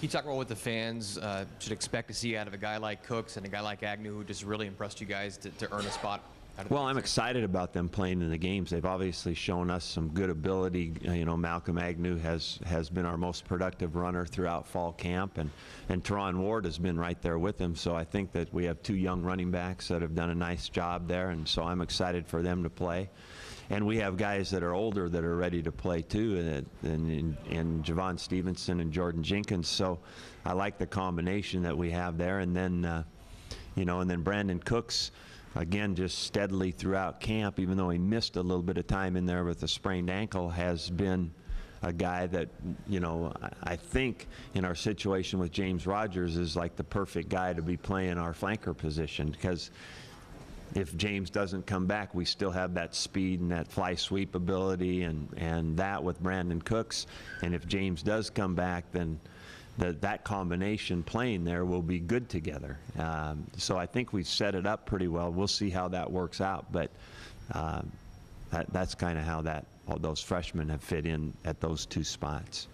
you talk about what the fans should expect to see out of a guy like Cooks and a guy like Agnew, who just really impressed you guys to earn a spot? Well, I'm excited about them playing in the games. They've obviously shown us some good ability. You know, Malcolm Agnew has been our most productive runner throughout fall camp, and Teron Ward has been right there with him. So I think that we have two young running backs that have done a nice job there, and so I'm excited for them to play. And we have guys that are older that are ready to play too, and Javon Stevenson and Jordan Jenkins. So I like the combination that we have there. And then, you know, and then Brandin Cooks, again, just steadily throughout camp, even though he missed a little bit of time in there with a sprained ankle, has been a guy that, you know, I think in our situation with James Rogers is like the perfect guy to be playing our flanker position, because if James doesn't come back, we still have that speed and that fly sweep ability and that with Brandin Cooks. And if James does come back, then that combination playing there will be good together. So I think we've set it up pretty well. We'll see how that works out, but that's kind of how all those freshmen have fit in at those two spots.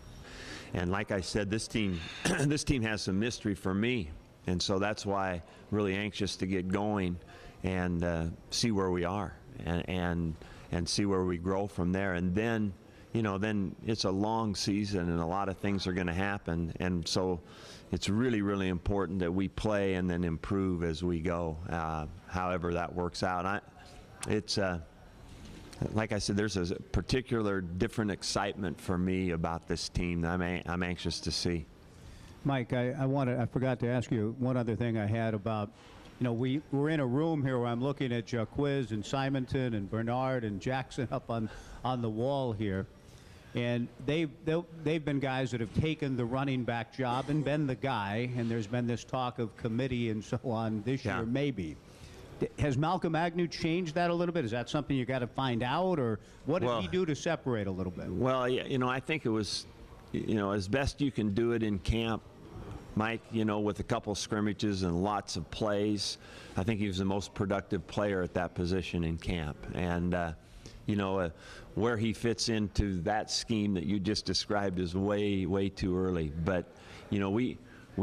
And like I said, this team this team has some mystery for me, and so that's why I'm really anxious to get going and see where we are and see where we grow from there. And then, you know, then it's a long season and a lot of things are going to happen, and so it's really, really important that we play and then improve as we go, however that works out. It's like I said, there's a particular different excitement for me about this team that I'm anxious to see. Mike, I forgot to ask you one other thing I had about, you know, we're in a room here where I'm looking at Jaquiz and Simonton and Bernard and Jackson up on the wall here. And they've been guys that have taken the running back job and been the guy, and there's been this talk of committee and so on this year maybe. Has Malcolm Agnew changed that a little bit? Is that something you got to find out, or what did he do to separate a little bit? Well, you know, I think it was, you know, as best you can do it in camp, Mike, you know, with a couple scrimmages and lots of plays. I think he was the most productive player at that position in camp. And, you know, where he fits into that scheme that you just described is way, way too early. But, you know, we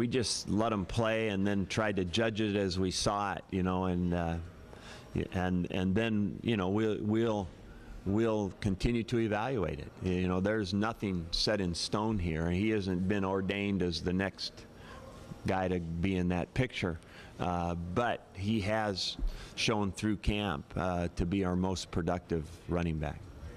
just let him play and then tried to judge it as we saw it, you know, and then, you know, we'll continue to evaluate it. You know, there's nothing set in stone here. He hasn't been ordained as the next guy to be in that picture, but he has shown through camp to be our most productive running back.